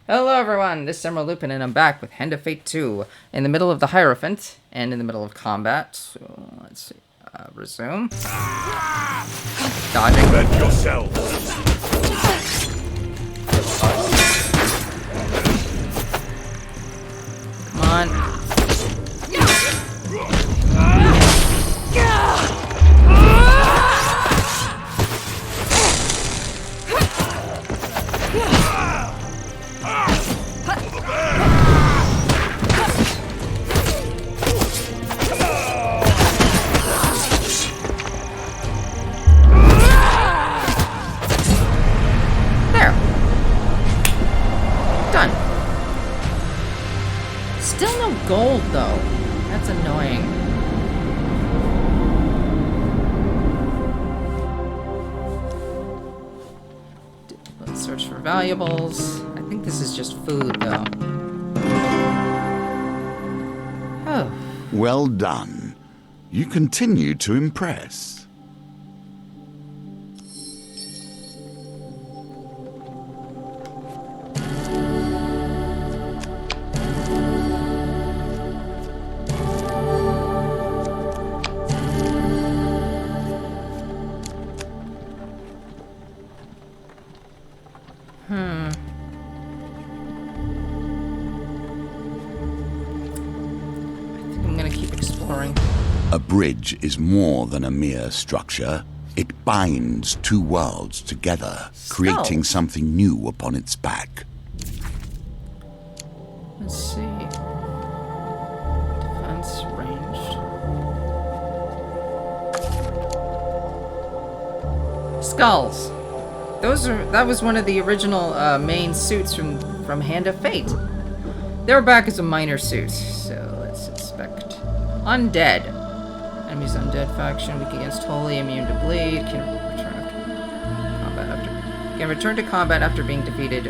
Hello everyone, this is Emerald Lupin and I'm back with Hand of Fate 2 in the middle of the Hierophant and in the middle of combat. So let's see. Resume. Dodging. Defend yourself. Come on. Still no gold, though. That's annoying. Let's search for valuables. I think this is just food, though. Oh. Well done. You continue to impress. A bridge is more than a mere structure. It binds two worlds together, creating something new upon its back. Let's see. Defense ranged. Skulls. That was one of the original main suits from Hand of Fate. They were back as a minor suit, so let's inspect. Undead. Enemy's undead faction, weak against holy, immune to bleed, can return to combat after being defeated.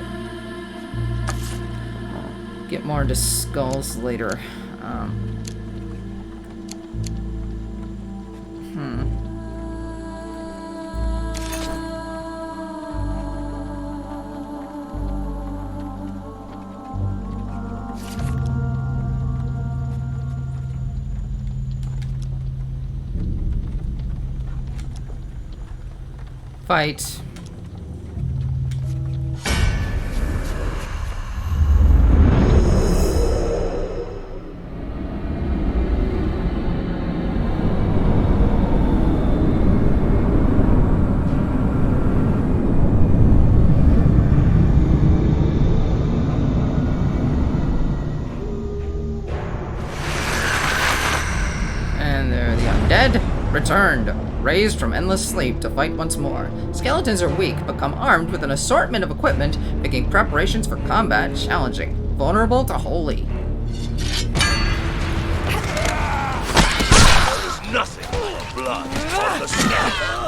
I'll get more into skulls later. Fight. And there the undead returned. Raised from endless sleep to fight once more. Skeletons are weak, but come armed with an assortment of equipment, making preparations for combat challenging. Vulnerable to holy. There is nothing like blood on the skeleton.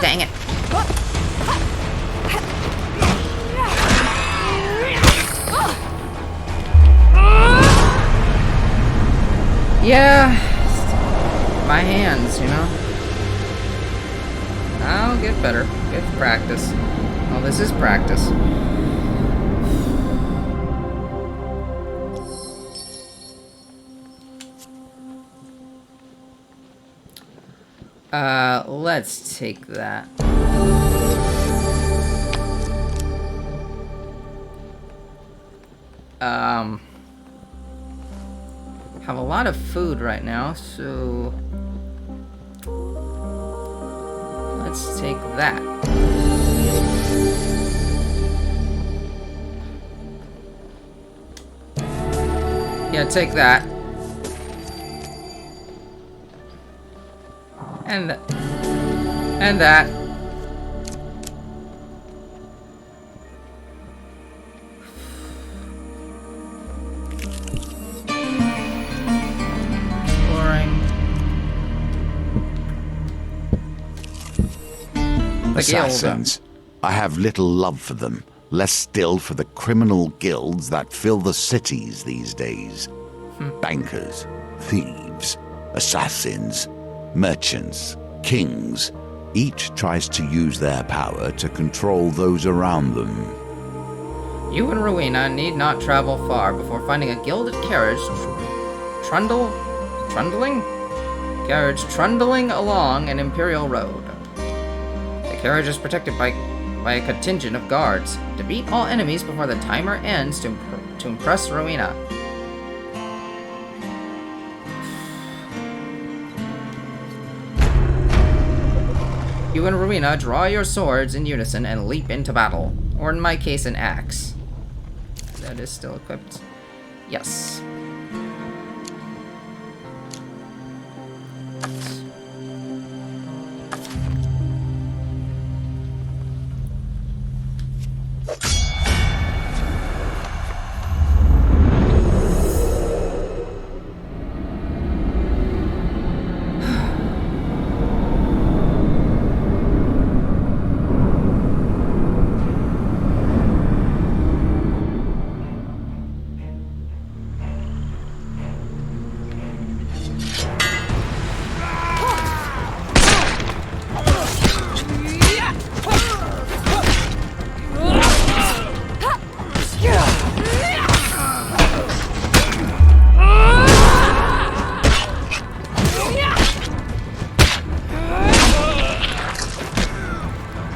Dang it. Yeah. My hands, you know. I'll get better with practice. Well, this is practice. Let's take that. Have a lot of food right now, so let's take that. Yeah, take that. And that. Assassins. I have little love for them. Less still for the criminal guilds that fill the cities these days. Bankers, thieves, assassins, merchants, kings. Each tries to use their power to control those around them. You and Rowena need not travel far before finding a gilded carriage trundling along an imperial road. The carriage is protected by a contingent of guards. Defeat all enemies before the timer ends to impress Rowena. You and Rowena draw your swords in unison and leap into battle. Or in my case, an axe. That is still equipped. Yes.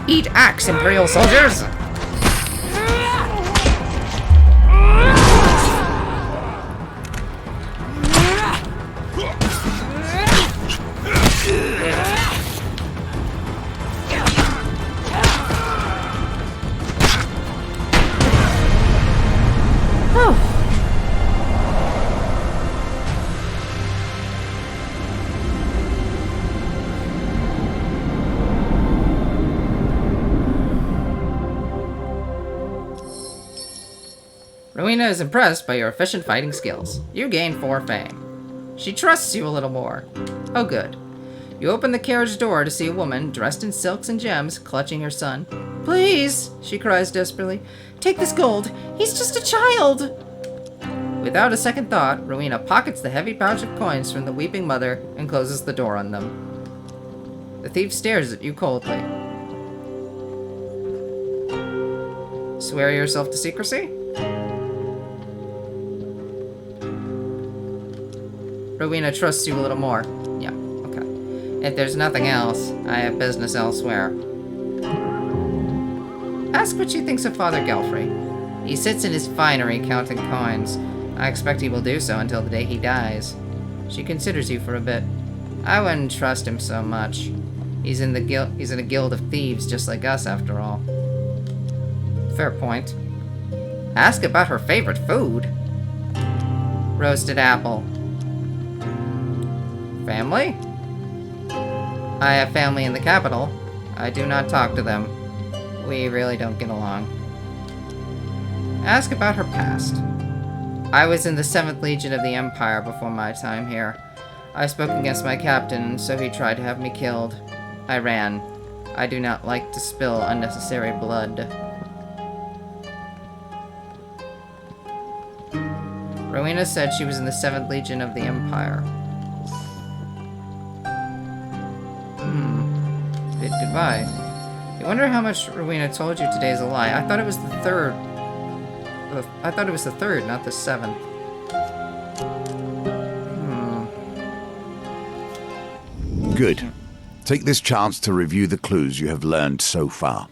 Eat axe, Imperial soldiers! Rowena is impressed by your efficient fighting skills. You gain 4 fame. She trusts you a little more. Oh good. You open the carriage door to see a woman dressed in silks and gems clutching her son. Please, she cries desperately. Take this gold. He's just a child. Without a second thought, Rowena pockets the heavy pouch of coins from the weeping mother and closes the door on them. The thief stares at you coldly. Swear yourself to secrecy? Rowena trusts you a little more. Yeah, okay. If there's nothing else, I have business elsewhere. Ask what she thinks of Father Gelfrey. He sits in his finery counting coins. I expect he will do so until the day he dies. She considers you for a bit. I wouldn't trust him so much. He's in a guild of thieves just like us, after all. Fair point. Ask about her favorite food. Roasted apple. Family? I have family in the capital. I do not talk to them. We really don't get along. Ask about her past. I was in the 7th Legion of the Empire before my time here. I spoke against my captain, so he tried to have me killed. I ran. I do not like to spill unnecessary blood. Rowena said she was in the 7th Legion of the Empire. Bid goodbye. I wonder how much Rowena told you today is a lie. I thought it was the 3rd. I thought it was the 3rd, not the 7th. Good. Take this chance to review the clues you have learned so far.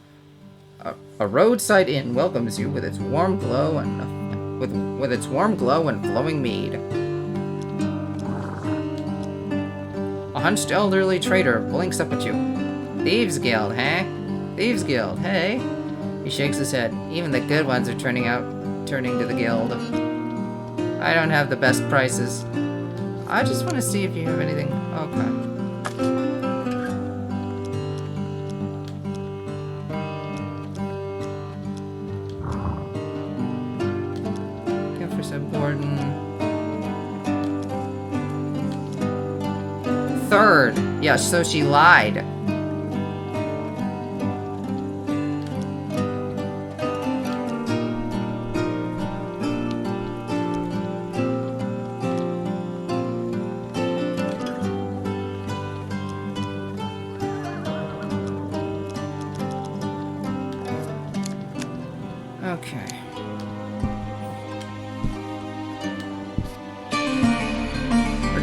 A roadside inn welcomes you with its warm glow and with its warm glow and flowing mead. A hunched elderly trader blinks up at you. Thieves Guild, huh? Thieves Guild, hey? He shakes his head. Even the good ones are turning to the guild. I don't have the best prices. I just want to see if you have anything. Okay. Gordon. 3rd. Yeah, so she lied.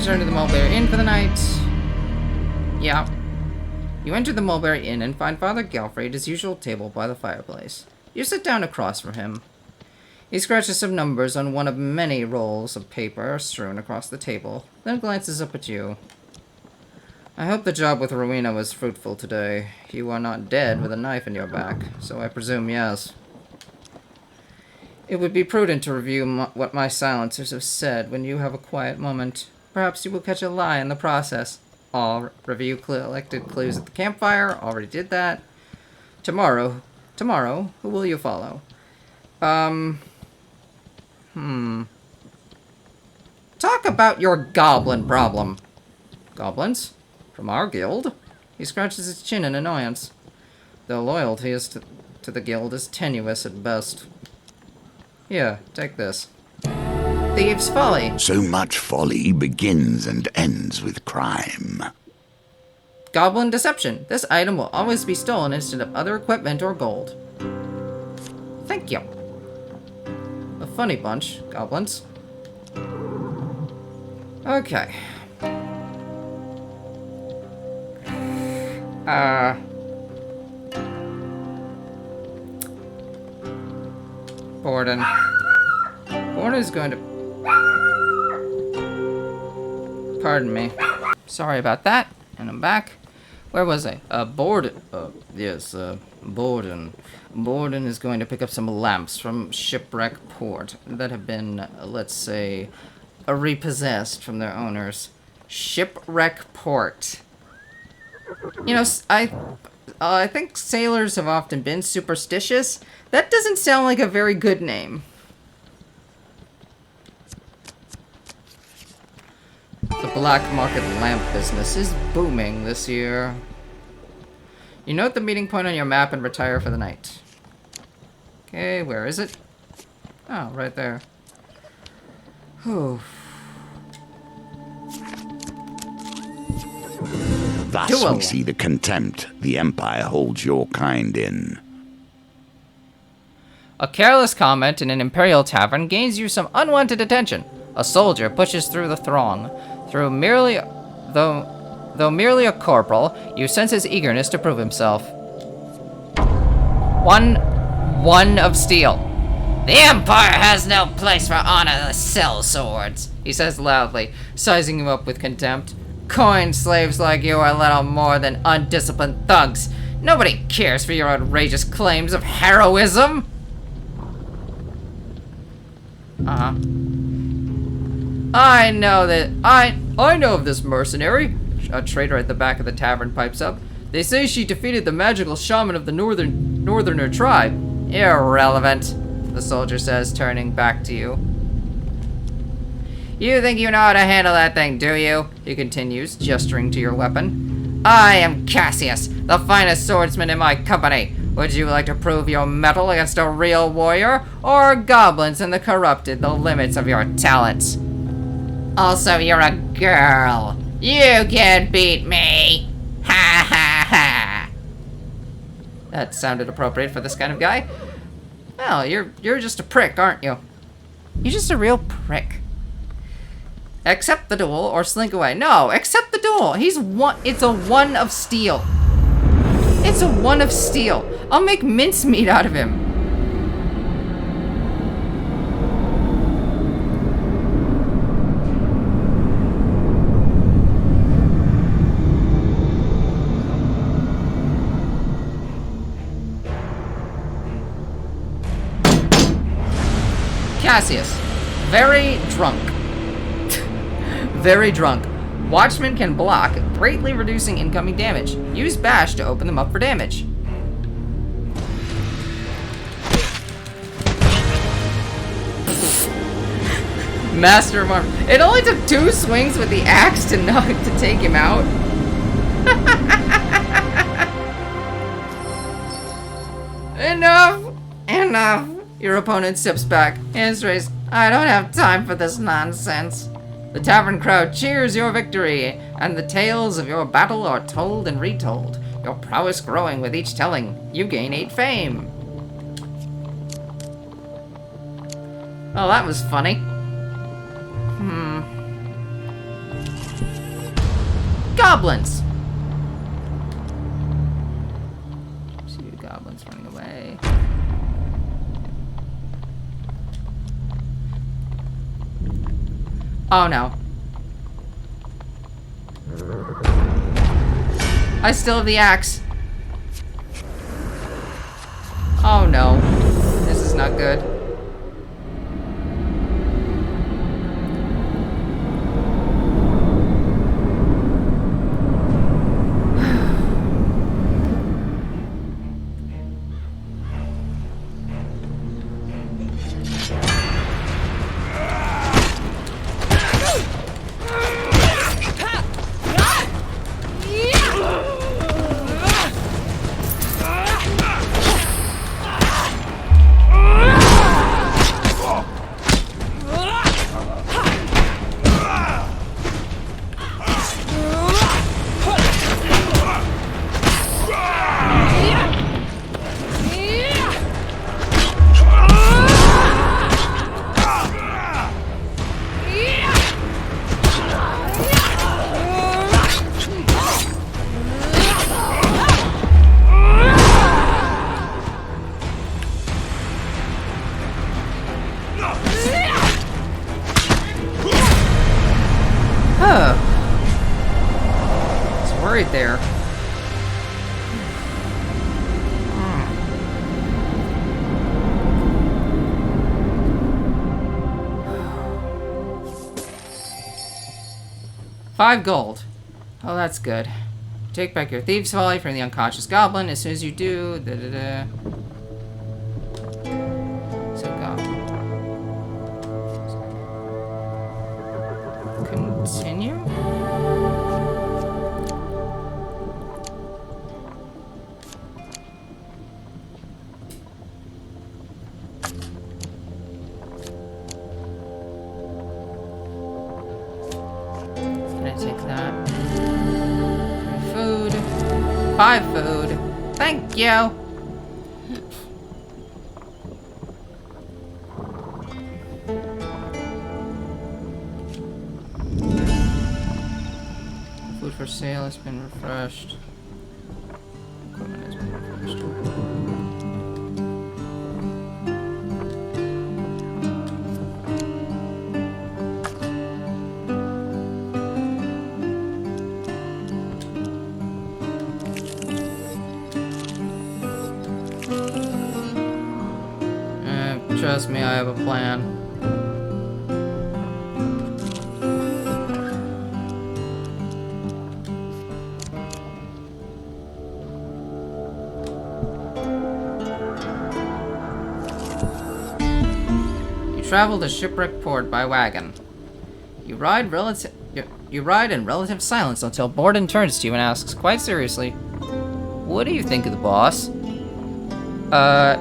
return to the Mulberry Inn for the night. Yeah. You enter the Mulberry Inn and find Father Galfrey at his usual table by the fireplace. You sit down across from him. He scratches some numbers on one of many rolls of paper strewn across the table, then glances up at you. I hope the job with Rowena was fruitful today. You are not dead with a knife in your back, so I presume yes. It would be prudent to review what my silencers have said when you have a quiet moment. Perhaps you will catch a lie in the process. I'll review collected clues at the campfire. Already did that. Tomorrow, who will you follow? Talk about your goblin problem. Goblins? From our guild? He scratches his chin in annoyance. Though loyalty to the guild is tenuous at best. Here, take this. Thieves' folly. So much folly begins and ends with crime. Goblin deception. This item will always be stolen instead of other equipment or gold. Thank you. A funny bunch, goblins. Okay. Borden. Borden is going to... Pardon me. Sorry about that. And I'm back. Where was I? Borden. Yes, Borden. Borden is going to pick up some lamps from Shipwreck Port that have been, let's say, repossessed from their owners. Shipwreck Port. You know, I think sailors have often been superstitious. That doesn't sound like a very good name. The black market lamp business is booming this year. You note the meeting point on your map and retire for the night. Okay, where is it? Oh, right there. Whew. Thus Duel. we see the contempt the Empire holds your kind in. A careless comment in an Imperial tavern gains you some unwanted attention. A soldier pushes through the throng. Though merely a corporal, you sense his eagerness to prove himself. One of steel. The Empire has no place for honorless cell swords, he says loudly, sizing you up with contempt. Coin slaves like you are little more than undisciplined thugs. Nobody cares for your outrageous claims of heroism. I know of this mercenary. A trader at the back of the tavern pipes up. They say she defeated the magical shaman of the northerner tribe. Irrelevant, the soldier says, turning back to you. You think you know how to handle that thing, do you? He continues, gesturing to your weapon. I am Cassius, the finest swordsman in my company. Would you like to prove your mettle against a real warrior, or goblins and the corrupted the limits of your talents? Also, you're a girl. You can't beat me. Ha ha ha. That sounded appropriate for this kind of guy. Well, you're just a prick, aren't you? You're just a real prick. Accept the duel or slink away. No, accept the duel. It's a one of steel. It's a one of steel. I'll make mincemeat out of him. Cassius, very drunk. Very drunk. Watchmen can block, greatly reducing incoming damage. Use bash to open them up for damage. Master of Arm. It only took 2 swings with the axe to take him out. Enough. Your opponent sips back, hands raised. I don't have time for this nonsense. The tavern crowd cheers your victory, and the tales of your battle are told and retold, your prowess growing with each telling. You gain 8 fame. Oh, that was funny. goblins! 2 goblins running away. Oh no. I still have the axe. Oh no. This is not good. Worried there. $5 gold. Oh, that's good. Take back your thieves' folly from the unconscious goblin. As soon as you do, So goblin. Continue. Take that. 3 food. 5 food. Thank you. Food for sale has been refreshed. Equipment has been refreshed. Trust me, I have a plan. You travel to Shipwreck Port by wagon. You ride in relative silence until Borden turns to you and asks, quite seriously, "What do you think of the boss?"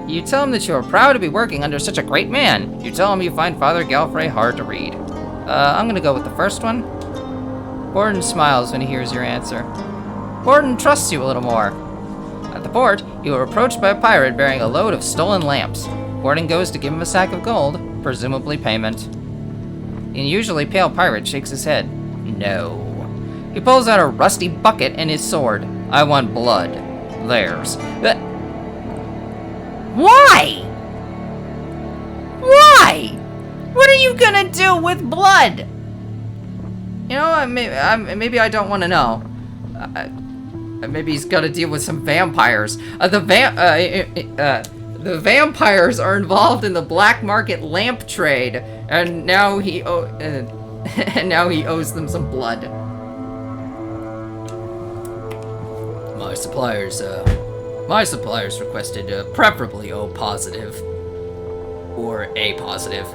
You tell him that you are proud to be working under such a great man. You tell him you find Father Galfrey hard to read. I'm gonna go with the first one. Borden smiles when he hears your answer. Borden trusts you a little more. At the port, you are approached by a pirate bearing a load of stolen lamps. Borden goes to give him a sack of gold, presumably payment. An usually pale pirate shakes his head. No. He pulls out a rusty bucket and his sword. I want blood. Theirs. Why? Why? What are you gonna do with blood? You know, maybe I don't want to know. Maybe he's got to deal with some vampires. The vampires are involved in the black market lamp trade, and now he owes them some blood. My suppliers requested preferably O positive or A positive,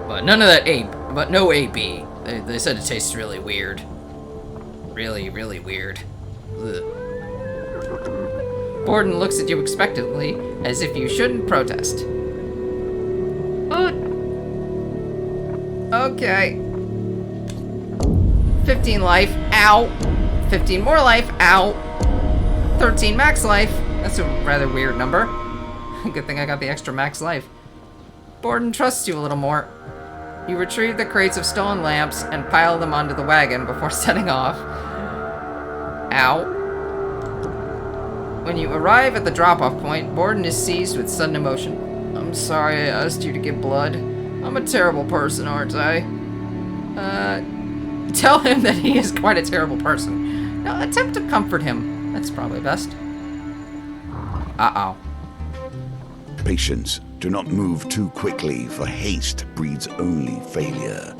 but none of that A, but no AB. They said it tastes really weird, really weird. Ugh. Borden looks at you expectantly, as if you shouldn't protest. Okay. 15 life. Ow. 15 more life. Ow. 13 max life. That's a rather weird number. Good thing I got the extra max life. Borden trusts you a little more. You retrieve the crates of stolen lamps and pile them onto the wagon before setting off. Ow. When you arrive at the drop-off point, Borden is seized with sudden emotion. I'm sorry I asked you to give blood. I'm a terrible person, aren't I? Tell him that he is quite a terrible person. Now, attempt to comfort him. That's probably best. Uh-oh. Patience. Do not move too quickly, for haste breeds only failure.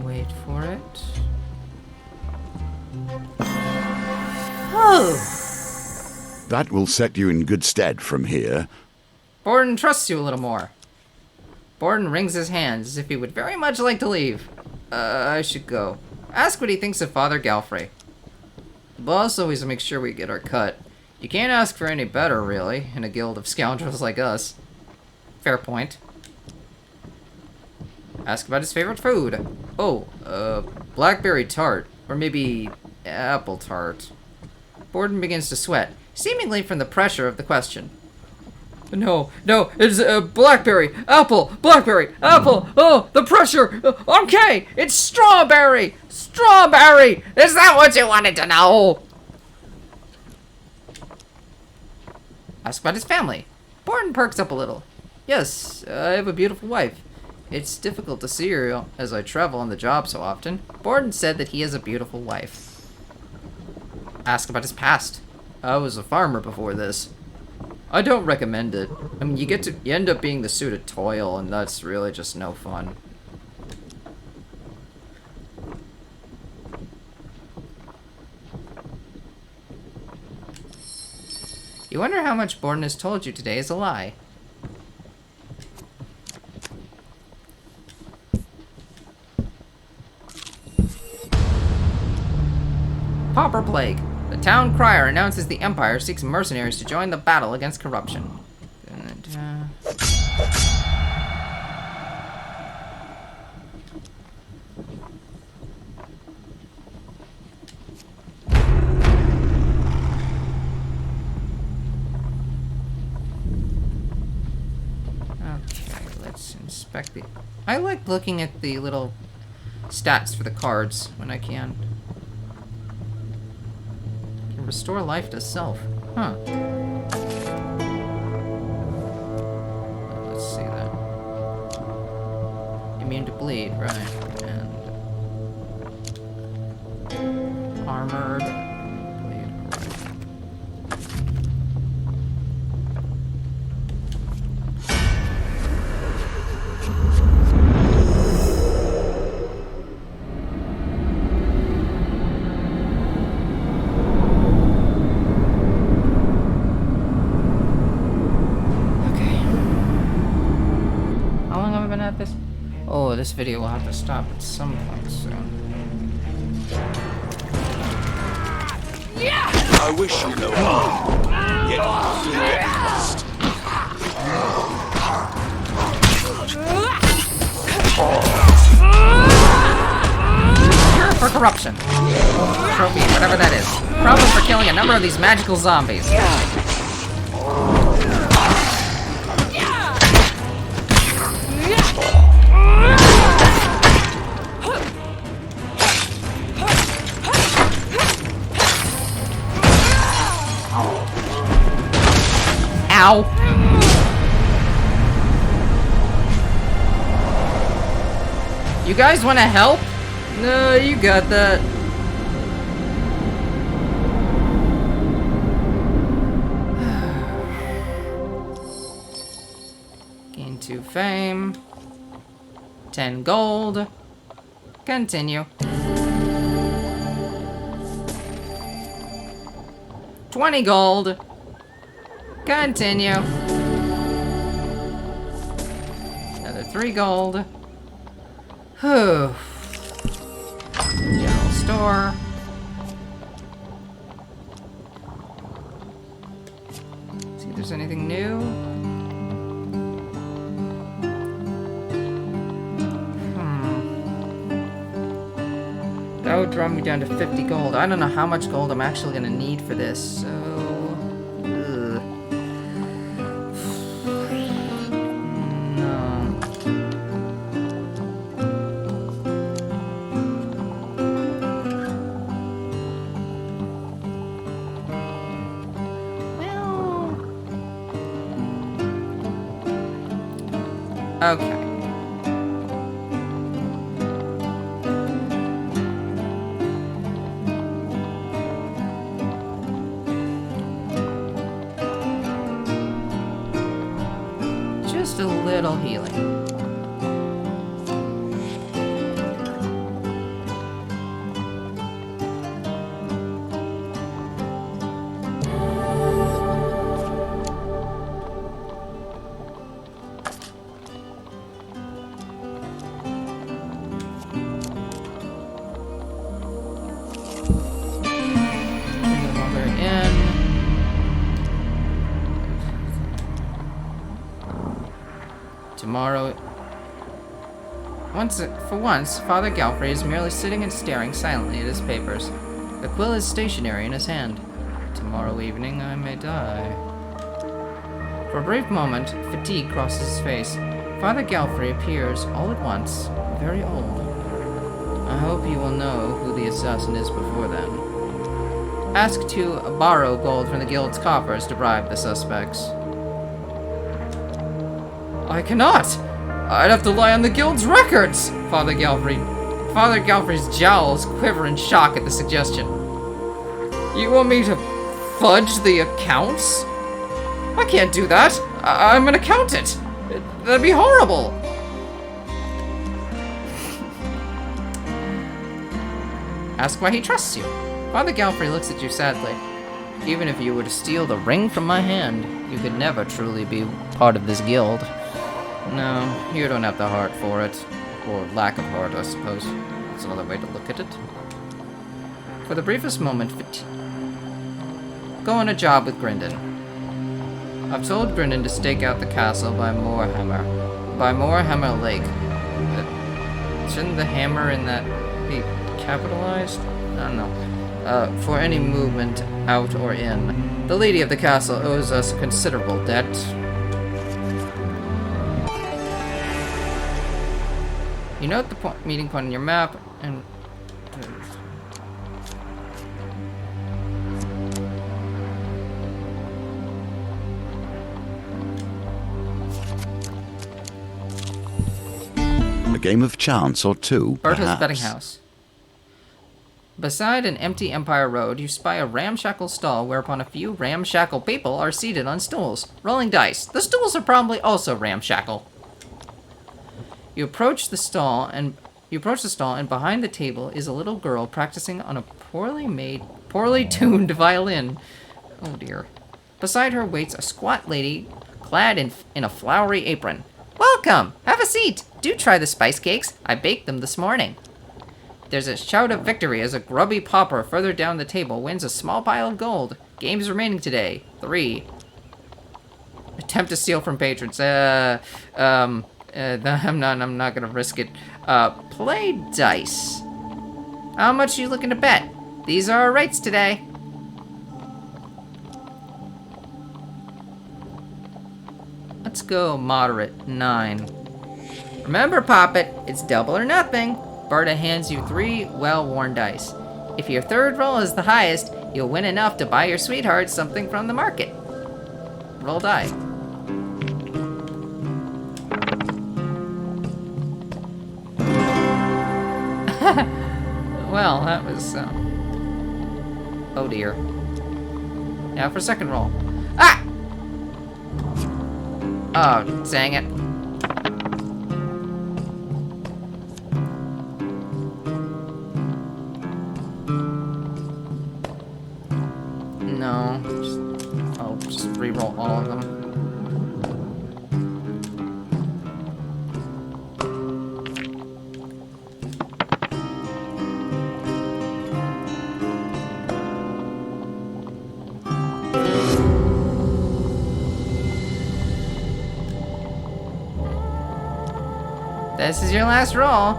Wait for it. Oh! That will set you in good stead from here. Borden trusts you a little more. Borden wrings his hands as if he would very much like to leave. I should go. Ask what he thinks of Father Galfrey. The boss always makes sure we get our cut. You can't ask for any better, really, in a guild of scoundrels like us. Fair point. Ask about his favorite food. Oh, blackberry tart. Or maybe apple tart. Borden begins to sweat, seemingly from the pressure of the question. No, it's blackberry, apple, blackberry, apple. Oh, the pressure. Okay, it's strawberry. Strawberry. Is that what you wanted to know? Ask about his family. Borden perks up a little. Yes, I have a beautiful wife. It's difficult to see her as I travel on the job so often. Borden said that he has a beautiful wife. Ask about his past. I was a farmer before this. I don't recommend it. I mean, you end up being the suit of toil, and that's really just no fun. You wonder how much Borden has told you today is a lie. Pauper Plague. The town crier announces the Empire seeks mercenaries to join the battle against corruption. Okay, let's inspect the... I like looking at the little stats for the cards when I can. Restore life to self. Huh. Let's see that. Immune to bleed, right. And armored. Bleed, right. Oh, this video will have to stop at some point soon. I wish you no harm, yet you do what you must. Cure for corruption. Trophy, whatever that is. Problem for killing a number of these magical zombies. Ow! You guys want to help? No, you got that. Gain 2 fame. 10 gold. Continue. 20 gold. Continue. Another 3 gold. Whew. General store. See if there's anything new. That would draw me down to 50 gold. I don't know how much gold I'm actually gonna need for this, so... Okay. Just a little healing. Tomorrow. For once, Father Galfrey is merely sitting and staring silently at his papers. The quill is stationary in his hand. Tomorrow evening I may die. For a brief moment, fatigue crosses his face. Father Galfrey appears, all at once, very old. I hope you will know who the assassin is before then. Ask to borrow gold from the guild's coffers to bribe the suspects. I cannot! I'd have to lie on the guild's records! Father Galfrey's jowls quiver in shock at the suggestion. You want me to fudge the accounts? I can't do that. I'm an accountant. That'd be horrible. Ask why he trusts you. Father Galfrey looks at you sadly. Even if you were to steal the ring from my hand, you could never truly be part of this guild. No, you don't have the heart for it. Or lack of heart, I suppose. That's another way to look at it. For the briefest moment, go on a job with Grindon. I've told Grindon to stake out the castle by Moorhammer Lake. Shouldn't the hammer in that be capitalized? I don't know. For any movement out or in. The lady of the castle owes us a considerable debt. You note the meeting point on your map, and... A game of chance or two, Berto's perhaps. betting house. Beside an empty Empire Road, you spy a ramshackle stall whereupon a few ramshackle people are seated on stools, rolling dice. The stools are probably also ramshackle. You approach the stall, and behind the table is a little girl practicing on a poorly tuned violin. Oh dear. Beside her waits a squat lady clad in a flowery apron. Welcome! Have a seat! Do try the spice cakes. I baked them this morning. There's a shout of victory as a grubby pauper further down the table wins a small pile of gold. Games remaining today. 3. Attempt to steal from patrons. I'm not gonna risk it. Play dice. How much are you looking to bet? These are our rates today. Let's go moderate. 9. Remember, Poppet, it's double or nothing. Berta hands you 3 well-worn dice. If your third roll is the highest, you'll win enough to buy your sweetheart something from the market. Roll die. Well, that was, oh dear. Now for second roll. Ah! Oh, dang it. No, I'll just re-roll all of them. This is your last roll.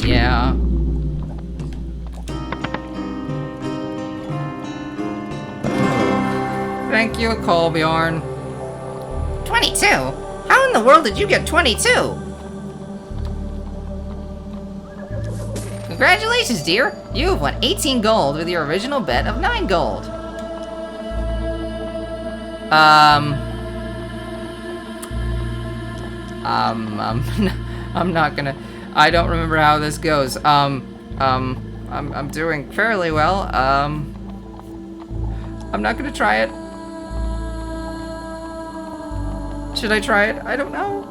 Yeah. Thank you, Colbjorn. 22? How in the world did you get 22? Congratulations, dear. You have won 18 gold with your original bet of 9 gold. I'm not gonna. I don't remember how this goes. I'm doing fairly well. I'm not gonna try it. Should I try it? I don't know.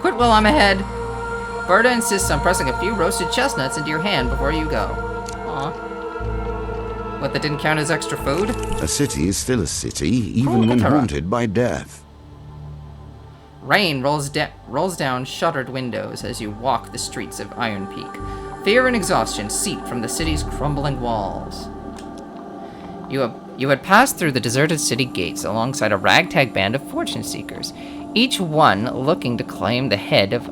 Quit while I'm ahead. Berta insists on pressing a few roasted chestnuts into your hand before you go. Aw. What, that didn't count as extra food? A city is still a city, even when haunted by death. Rain rolls down shuttered windows as you walk the streets of Iron Peak. Fear and exhaustion seep from the city's crumbling walls. You had passed through the deserted city gates alongside a ragtag band of fortune seekers, each one looking to claim the head of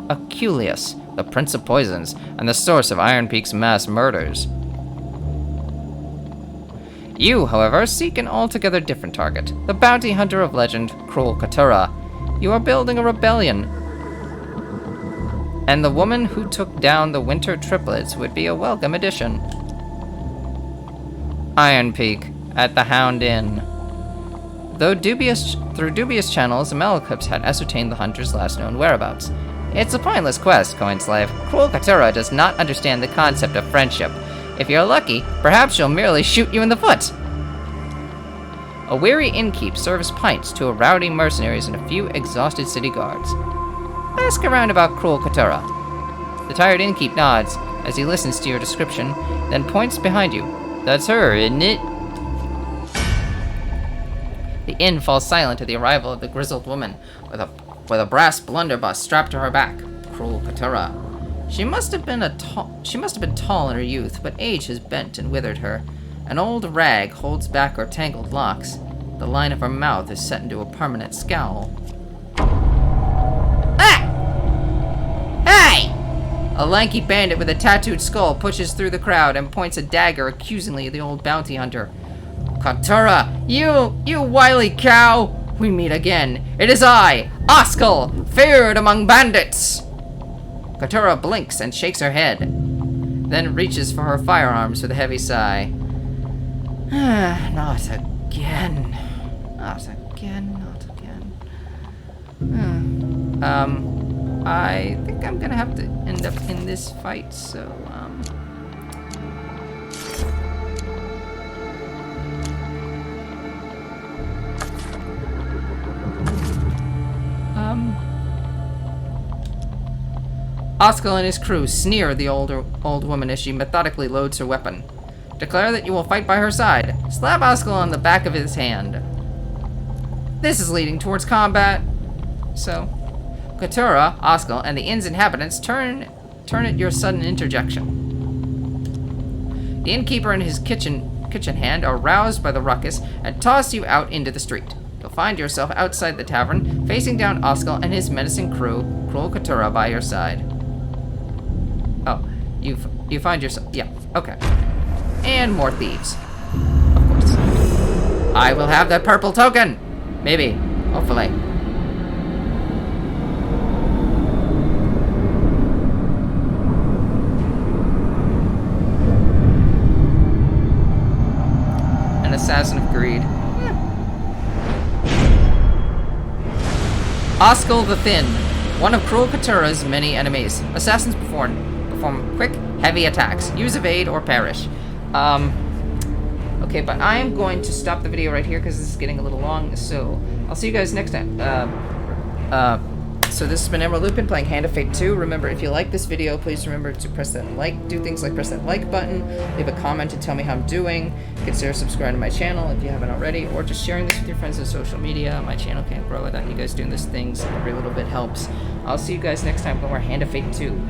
Aculeus, the Prince of Poisons, and the source of Iron Peak's mass murders. You, however, seek an altogether different target, the bounty hunter of legend, Cruel Katura. You are building a rebellion, and the woman who took down the Winter Triplets would be a welcome addition. Iron Peak, at the Hound Inn. Through dubious channels, Maleklips had ascertained the hunter's last known whereabouts. It's a pointless quest, Coinslave. Cruel Katura does not understand the concept of friendship. If you're lucky, perhaps she'll merely shoot you in the foot. A weary innkeep serves pints to a rowdy mercenaries and a few exhausted city guards. Ask around about Cruel Katura. The tired innkeep nods as he listens to your description, then points behind you. That's her, isn't it? The inn falls silent at the arrival of the grizzled woman, with a brass blunderbuss strapped to her back. Cruel Katura. She must have been tall in her youth, but age has bent and withered her. An old rag holds back her tangled locks. The line of her mouth is set into a permanent scowl. Ah! Hey! A lanky bandit with a tattooed skull pushes through the crowd and points a dagger accusingly at the old bounty hunter. Katura, you wily cow! We meet again. It is I, Oskel, feared among bandits! Katura blinks and shakes her head, then reaches for her firearms with a heavy sigh. Not again. Not again, not again. I think I'm gonna have to end up in this fight, so, Oskel and his crew sneer at the old woman as she methodically loads her weapon. Declare that you will fight by her side. Slap Oskel on the back of his hand. This is leading towards combat. So, Katura, Oskel, and the inn's inhabitants turn at your sudden interjection. The innkeeper and his kitchen hand are roused by the ruckus and toss you out into the street. You'll find yourself outside the tavern, facing down Oskel and his menacing crew, Cruel Katura by your side. Oh, you find yourself, yeah, okay. And more thieves. Of course. I will have that purple token! Maybe. Hopefully. An assassin of greed. Oskel the Thin. One of Cruel Katura's many enemies. Assassins perform quick, heavy attacks. Use evade or perish. Okay, but I am going to stop the video right here because this is getting a little long, so I'll see you guys next time. So this has been Emerald Lupin playing Hand of Fate 2. Remember, if you like this video, please remember to press that do things like press that like button, leave a comment to tell me how I'm doing, consider subscribing to my channel if you haven't already, or just sharing this with your friends on social media. My channel can't grow without you guys doing these things. Every little bit helps. I'll see you guys next time when we're Hand of Fate 2.